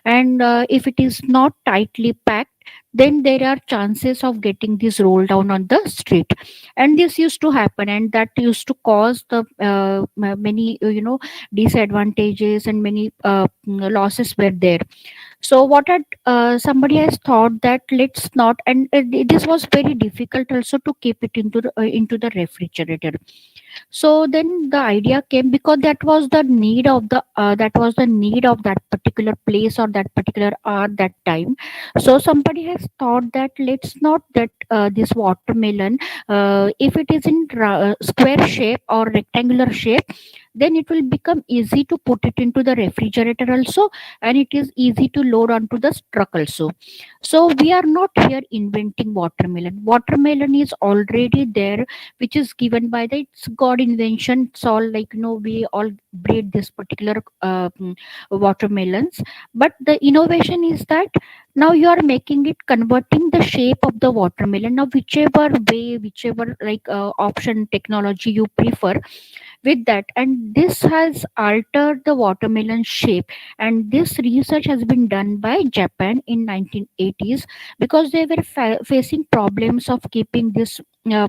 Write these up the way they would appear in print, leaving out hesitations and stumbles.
And if it is not tightly packed, then there are chances of getting this rolled down on the street. And this used to happen, and that used to cause the many disadvantages, and many losses were there. So what had somebody has thought that let's not, and this was very difficult also to keep it into the refrigerator. So then the idea came, because that was the need of that particular place or that particular hour, that time. So somebody has thought that let's not that this watermelon, if it is in square shape or rectangular shape, then it will become easy to put it into the refrigerator also, and it is easy to load onto the truck also. So we are not here inventing watermelon is already there, which is given by the, it's god invention. It's all like, we all breed this particular watermelons. But the innovation is that now you are making it, converting the shape of the watermelon. Now whichever way, whichever like option technology you prefer with that, and this has altered the watermelon shape. And this research has been done by Japan in 1980s, because they were facing problems of keeping this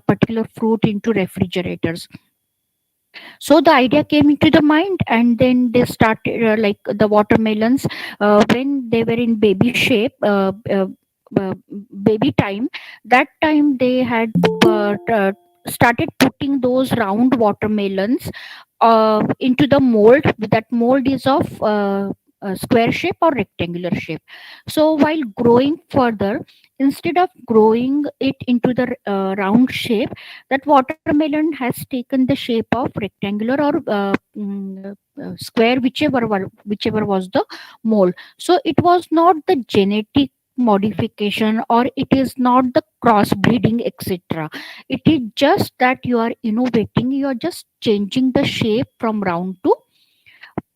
particular fruit into refrigerators. So the idea came into the mind, and then they started like the watermelons, when they were in baby shape, uh, baby time. That time they had started putting those round watermelons into the mold. That mold is of square shape or rectangular shape. So while growing further, instead of growing it into the round shape, that watermelon has taken the shape of rectangular or square, whichever was the mold. So it was not the genetic modification, or it is not the crossbreeding, etc. It is just that you are innovating, you are just changing the shape from round to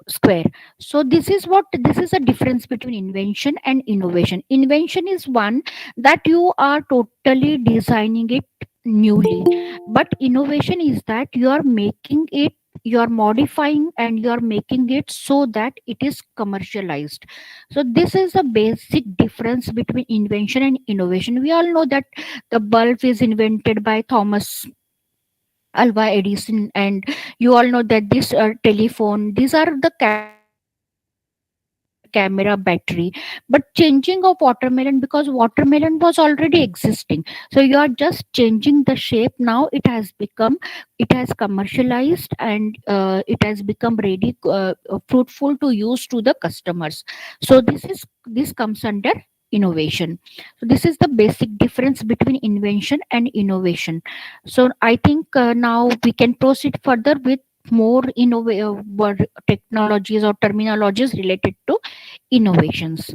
square. So this is a difference between invention and innovation. Invention is one that you are totally designing it newly, but innovation is that you are making it, you are modifying, and you are making it so that it is commercialized. So this is a basic difference between invention and innovation. We all know that the bulb is invented by Thomas Alva Edison, and you all know that this telephone, these are the camera, battery. But changing of watermelon, because watermelon was already existing, so you are just changing the shape. Now it has commercialized, and it has become ready, fruitful to use to the customers. So this comes under innovation. So this is the basic difference between invention and innovation. So I think now we can proceed further with more innovative technologies or terminologies related to innovations.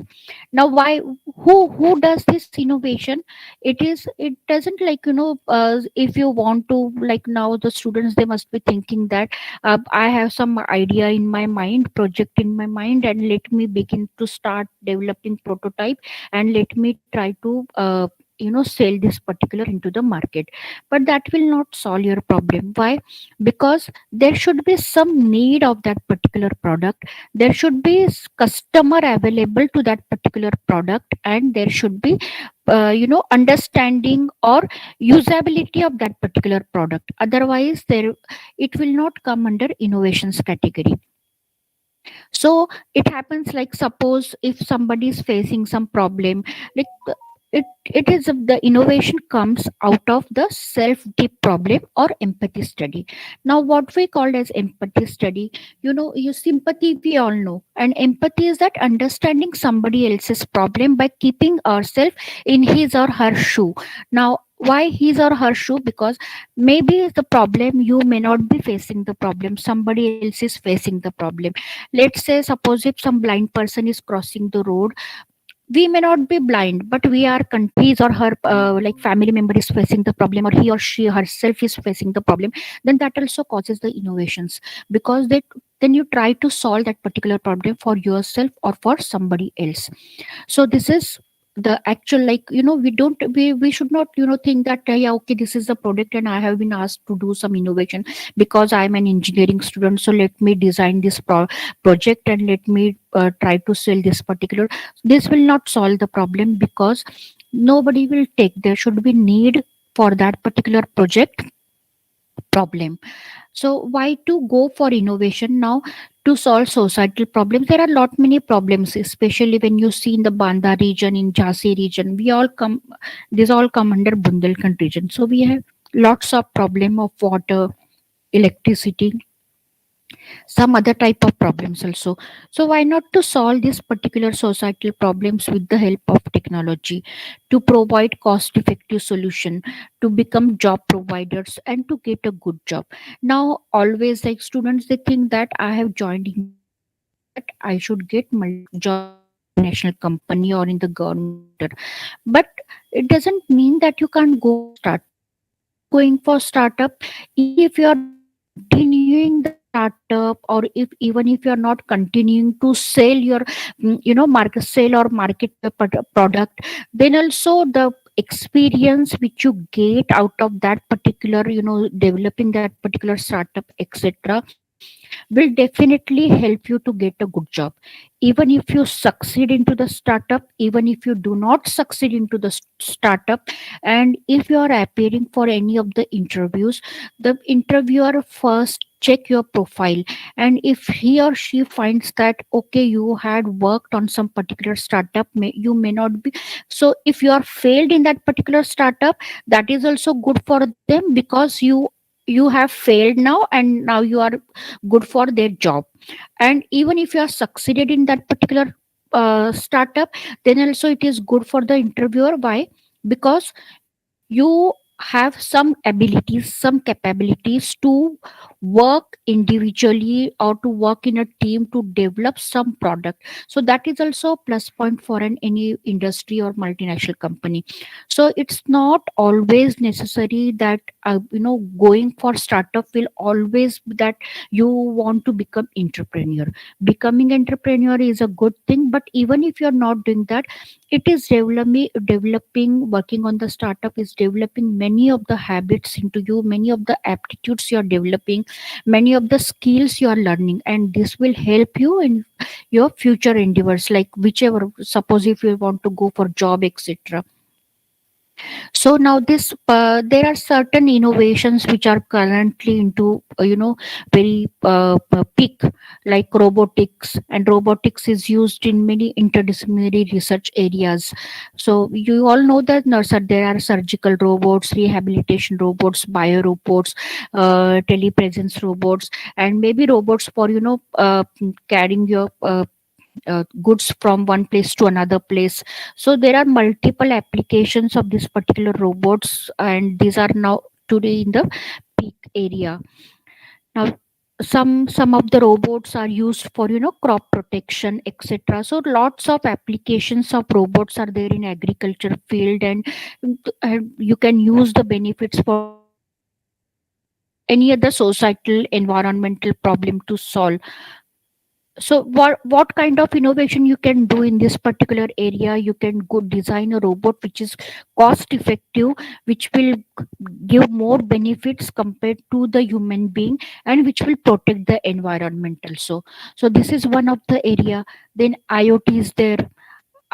Now why, who does this innovation? It doesn't like, if you want to, like, now the students, they must be thinking that I have some idea in my mind, project in my mind, and let me begin to start developing prototype, and let me try to sell this particular into the market. But that will not solve your problem. Why? Because there should be some need of that particular product, there should be customer available to that particular product, and there should be understanding or usability of that particular product. Otherwise there, it will not come under innovations category. So it happens, like, suppose if somebody is facing some problem, like it is, the innovation comes out of the self deep problem or empathy study. Now what we called as empathy study, you sympathy, we all know, and empathy is that understanding somebody else's problem by keeping ourselves in his or her shoe. Now why his or her shoe? Because maybe the problem, you may not be facing the problem, somebody else is facing the problem. Let's say, suppose if some blind person is crossing the road, we may not be blind, but we are his or her like family member is facing the problem, or he or she herself is facing the problem, then that also causes the innovations. Because then you try to solve that particular problem for yourself or for somebody else. So this is the actual, like, we should not think that, yeah, okay, this is the product and I have been asked to do some innovation because I'm an engineering student, so let me design this project and let me try to sell this particular. This will not solve the problem because nobody will take. There should be need for that particular project problem. So why to go for innovation now to solve societal problems? There are lot many problems, especially when you see in the Banda region, in Jhansi region. We all come, these all come under Bundelkhand region. So we have lots of problem of water, electricity, some other type of problems also. So why not to solve these particular societal problems with the help of technology, to provide cost effective solution, to become job providers and to get a good job. Now always, like, students, they think that I have joined engineering so that I should get job in multinational company or in the government sector. But it doesn't mean that you can't go for startup. If you are not going for startup, even if you are not continuing the startup, or if even if you are not continuing to sell your market, sell or market your product, then also the experience which you get out of that particular, developing that particular startup, etc., will definitely help you to get a good job. Even if you succeed into the startup, even if you do not succeed into the startup, and if you are appearing for any of the interviews, the interviewer first check your profile. And if he or she finds that, okay, you had worked on some particular startup, you may not be. So if you are failed in that particular startup, that is also good for them, because you have failed now and now you are good for their job. And even if you are succeeded in that particular startup, then also it is good for the interviewer. Why? Because you have some abilities, some capabilities to work individually or to work in a team to develop some product. So that is also a plus point for an any industry or multinational company. So it's not always necessary that going for startup will always be that you want to become entrepreneur. Becoming entrepreneur is a good thing, but even if you're not doing that, it is developing, working on the startup is developing many of the habits into you, many of the aptitudes you are developing, many of the skills you are learning, and this will help you in your future endeavors, like whichever, suppose if you want to go for job, etc. So now this there are certain innovations which are currently into very peak, like robotics. And robotics is used in many interdisciplinary research areas. So you all know that there are surgical robots, rehabilitation robots, bio robots, telepresence robots, and maybe robots for carrying your goods from one place to another place. So there are multiple applications of this particular robots, and these are now today in the peak area. Now some of the robots are used for crop protection, etc. So lots of applications of robots are there in agriculture field, and you can use the benefits for any other societal environmental problem to solve. So what kind of innovation you can do in this particular area? You can go design a robot which is cost effective, which will give more benefits compared to the human being, and which will protect the environment also. So this is one of the area. Then IoT is there.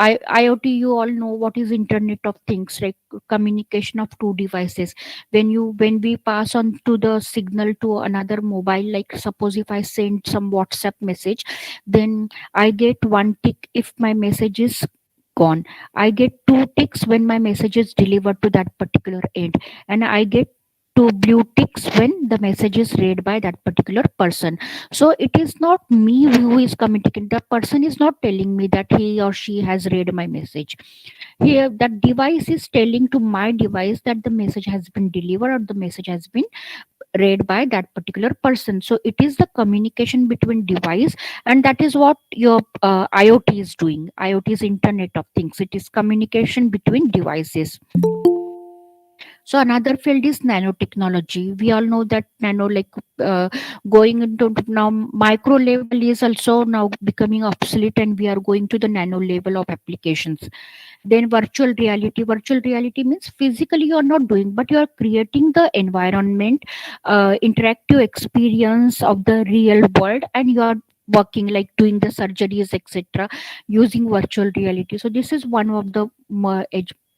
IoT, you all know what is Internet of Things, like communication of two devices. When we pass on to the signal to another mobile, like suppose if I send some WhatsApp message, then I get one tick if my message is gone. I get two ticks when my message is delivered to that particular end, and I get two blue ticks when the message is read by that particular person. So it is not me who is communicating. The person is not telling me that he or she has read my message. Here, that device is telling to my device that the message has been delivered or the message has been read by that particular person. So it is the communication between device, and that is what your IoT is doing. IoT is Internet of Things. It is communication between devices. So another field is nanotechnology. We all know that nano, like uh, going into now micro level is also now becoming obsolete, and we are going to the nano level of applications. Then virtual reality. Virtual reality means physically you are not doing, but you are creating the environment, interactive experience of the real world, and you are working like doing the surgeries, etc., using virtual reality. So this is one of the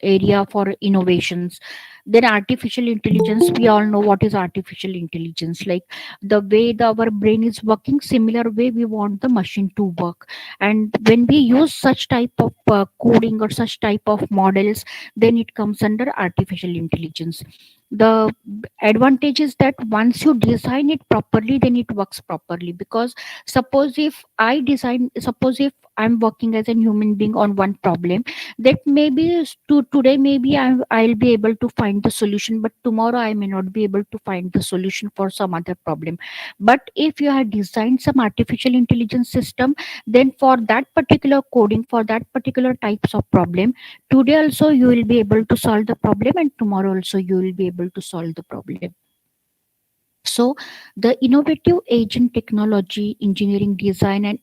area for innovations. Then artificial intelligence, we all know what is artificial intelligence, like the way our brain is working, similar way we want the machine to work. And when we use such type of coding or such type of models, then it comes under artificial intelligence. The advantage is that once you design it properly, then it works properly. Because suppose if I'm working as a human being on one problem, that maybe today maybe I'll be able to find the solution, but tomorrow I may not be able to find the solution for some other problem. But if you have designed some artificial intelligence system, then for that particular coding, for that particular types of problem, today also you will be able to solve the problem, and tomorrow also you will be able to solve the problem. So the innovative age in technology, engineering, design, and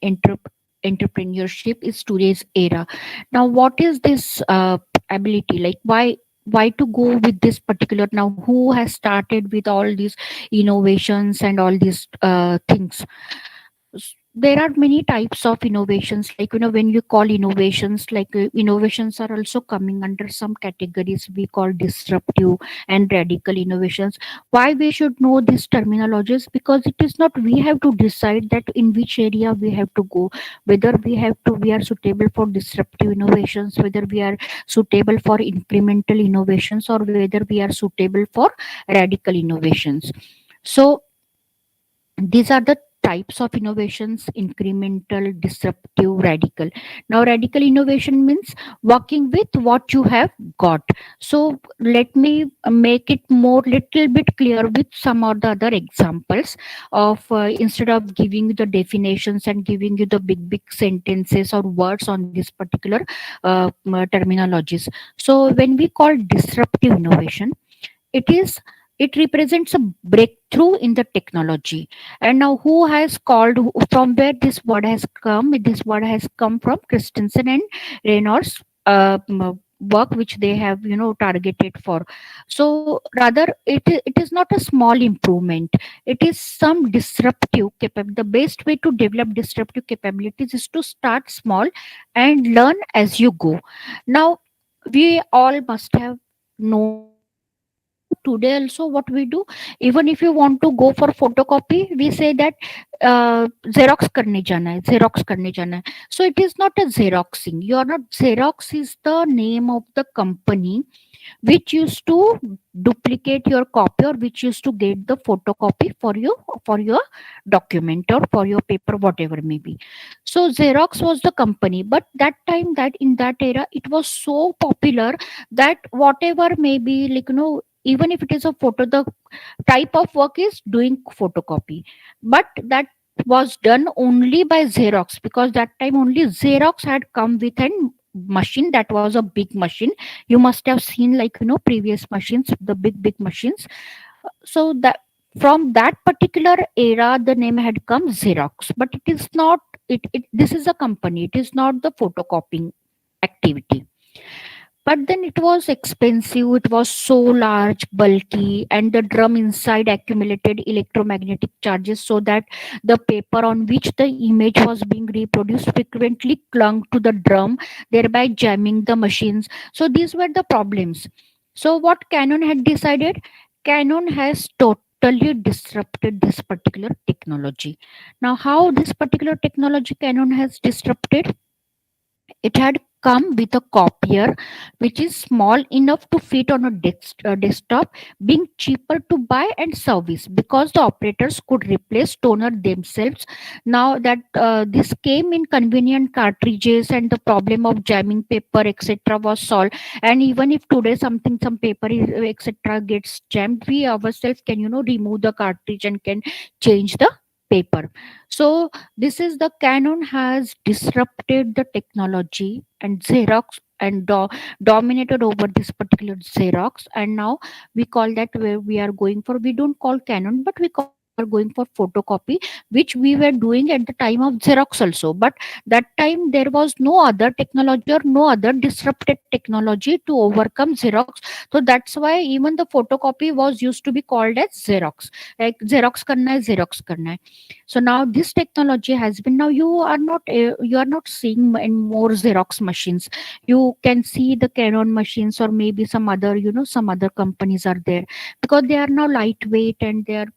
entrepreneurship is today's era. Now what is this ability, like why to go with this particular, now who has started with all these innovations and all these things? There are many types of innovations, like when you call innovations, like innovations are also coming under some categories we call disruptive and radical innovations. Why we should know these terminologies? Because it is not we have to decide that in which area we have to go, whether we are suitable for disruptive innovations, whether we are suitable for incremental innovations, or whether we are suitable for radical innovations. So these are the types of innovations: incremental, disruptive, radical. Now radical innovation means working with what you have got. So let me make it more little bit clear with some of the other examples of instead of giving you the definitions and giving you the big sentences or words on this particular terminologies. So when we call disruptive innovation, it is it represents a breakthrough in the technology. And now who has called, from where this word has come? This word has come from Christensen and Reynolds work, which they have targeted for. So rather it is not a small improvement, it is some disruptive the best way to develop disruptive capabilities is to start small and learn as you go. Now we all must have known this word. So today also what we do, even if you want to go for photocopy, we say that xerox karne jana hai, xerox karne jana hai. So it is not a xeroxing, you are not, xerox is the name of the company which used to duplicate your copy, or which used to get the photocopy for your document or for your paper, whatever may be. So xerox was the company, but that time, that in that era, it was so popular that whatever may be, like even if it is a photo, the type of work is doing photocopy, but that was done only by xerox, because that time only xerox had come with an machine that was a big machine. You must have seen, like previous machines, the big machines. So that from that particular era the name had come xerox, but it is not, this is a company, it is not the photocopying activity. But then it was expensive, it was so large, bulky, and the drum inside accumulated electromagnetic charges, so that the paper on which the image was being reproduced frequently clung to the drum, thereby jamming the machines. So these were the problems. So what Canon had decided? Canon has totally disrupted this particular technology. Now, how this particular technology Canon has disrupted? It had come with a copier which is small enough to fit on a desktop, being cheaper to buy and service because the operators could replace toner themselves. Now that this came in convenient cartridges, and the problem of jamming paper, etc., was solved. And even if today some paper etc. gets jammed, we ourselves can remove the cartridge and can change the paper. So this is the Canon has disrupted the technology and Xerox and dominated over this particular Xerox. And now we call that where we are going for. We don't call Canon, but we call we are going for photocopy, which we were doing at the time of Xerox also. But that time there was no other technology or no other disrupted technology to overcome Xerox. So that's why even the photocopy was used to be called as Xerox. Like Xerox karna hai, Xerox karna hai. So now this technology has been, now you are not seeing in more Xerox machines. You can see the Canon machines or maybe some other, some other companies are there, because they are now lightweight and they are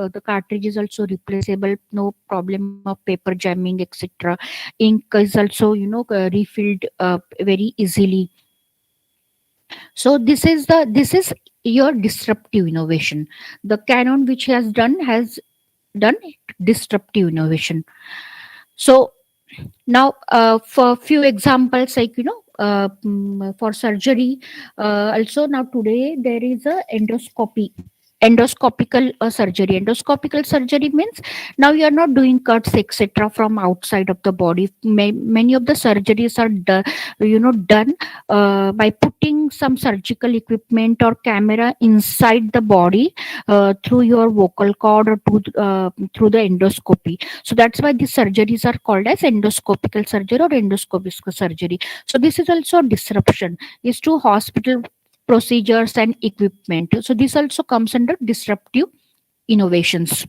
the cartridge is also replaceable, no problem of paper jamming, etc. Ink is also refilled very easily. So this is your disruptive innovation. The Canon which has done disruptive innovation. So now for few examples, like for surgery, also now today there is a endoscopical surgery means now you are not doing cuts etc from outside of the body. Many of the surgeries are done by putting some surgical equipment or camera inside the body through your vocal cord or through the endoscopy. So that's why these surgeries are called as endoscopical surgery or endoscopic surgery. So this is also disruption is to hospital procedures and equipment. So this also comes under disruptive innovations.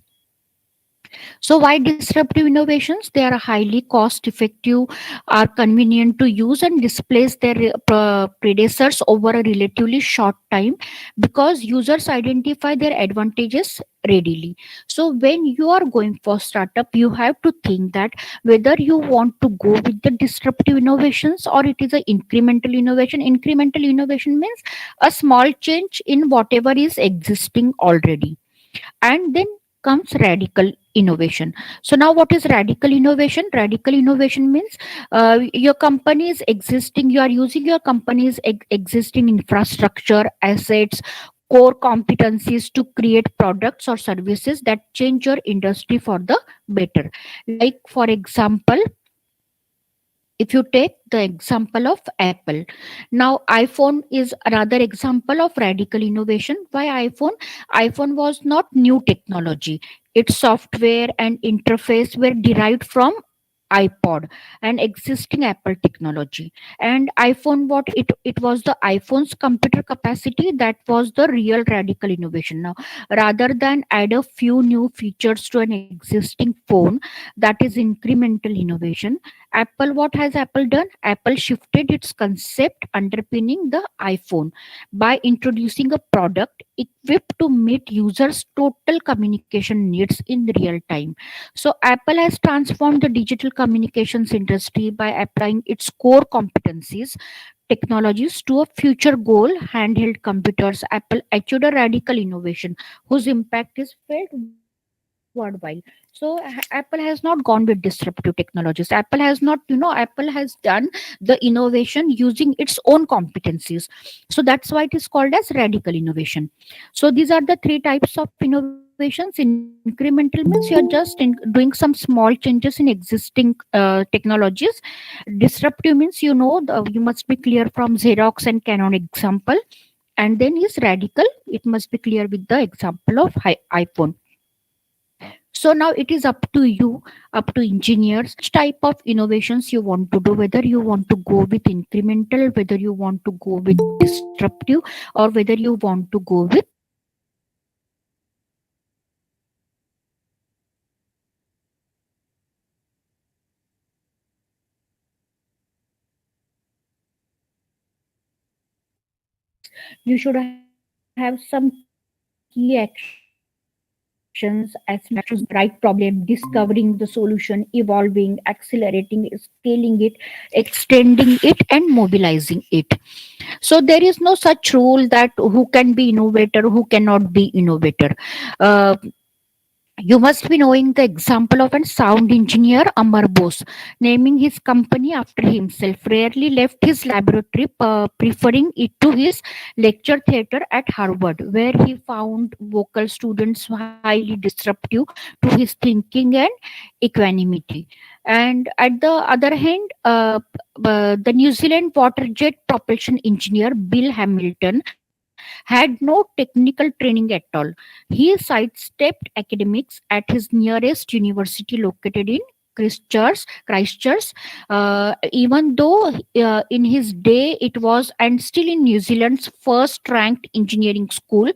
So why disruptive innovations? They are highly cost effective, are convenient to use, and displace their predecessors over a relatively short time, because users identify their advantages readily. So when you are going for startup, you have to think that whether you want to go with the disruptive innovations or it is a incremental innovation. Incremental innovation means a small change in whatever is existing already. And then comes radical innovation. So now what is radical innovation? Radical innovation means your company is existing, you are using your company's existing infrastructure, assets, core competencies to create products or services that change your industry for the better. Like for example, if you take the example of Apple, now iPhone is another example of radical innovation. Why iPhone? iPhone was not new technology. Its software and interface were derived from iPod and existing Apple technology. And iPhone, what it was, the iPhone's computer capacity, that was the real radical innovation. Now, rather than add a few new features to an existing phone, that is incremental innovation. Apple, what has Apple done? Apple shifted its concept underpinning the iPhone by introducing a product equipped to meet users' total communication needs in real time. So Apple has transformed the digital communications industry by applying its core competencies, technologies to a future goal, handheld computers. Apple achieved a radical innovation whose impact is felt worldwide. So Apple has not gone with disruptive technologies. Apple has done the innovation using its own competencies. So that's why it is called as radical innovation. So these are the three types of innovations. Incremental means you're just doing some small changes in existing technologies. Disruptive means you must be clear from Xerox and Canon example. And then is radical, it must be clear with the example of iPhone. So now it is up to you, up to engineers, which type of innovations you want to do, whether you want to go with incremental, whether you want to go with disruptive, or whether you want to go with radical. So you should have some key actions as matches the right problem, discovering the solution, evolving, accelerating, scaling it, extending it, and mobilizing it. So there is no such rule that who can be innovator, who cannot be innovator. uh, You must be knowing the example of a sound engineer Amar Bose, naming his company after himself, rarely left his laboratory, preferring it to his lecture theater at Harvard, where he found vocal students highly disruptive to his thinking and equanimity. And at the other hand, the New Zealand water jet propulsion engineer Bill Hamilton had no technical training at all. He sidestepped academics at his nearest university located in Christchurch, even though in his day it was and still in New Zealand's first ranked engineering school.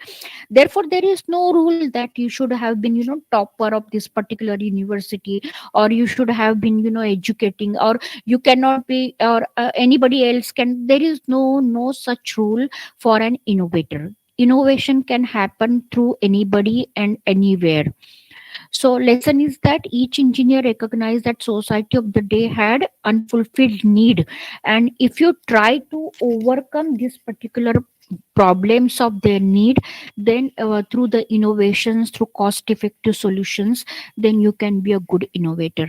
Therefore, there is no rule that you should have been, topper of this particular university, or you should have been, educating, or you cannot be, or anybody else can. There is no such rule for an innovator. Innovation can happen through anybody and anywhere. So lesson is that each engineer recognized that society of the day had unfulfilled need, and if you try to overcome this particular problems of their need, then through the innovations, through cost effective solutions, then you can be a good innovator.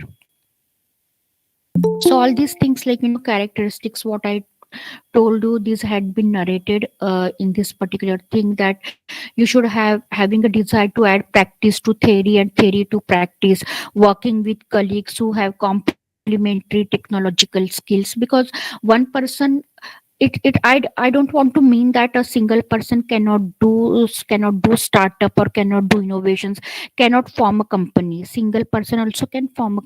So all these things, like, characteristics what I told you, this had been narrated in this particular thing, that you should have having a desire to add practice to theory and theory to practice, working with colleagues who have complementary technological skills, because one person, I don't want to mean that a single person cannot do startup or cannot do innovations, cannot form a company. Single person also can form a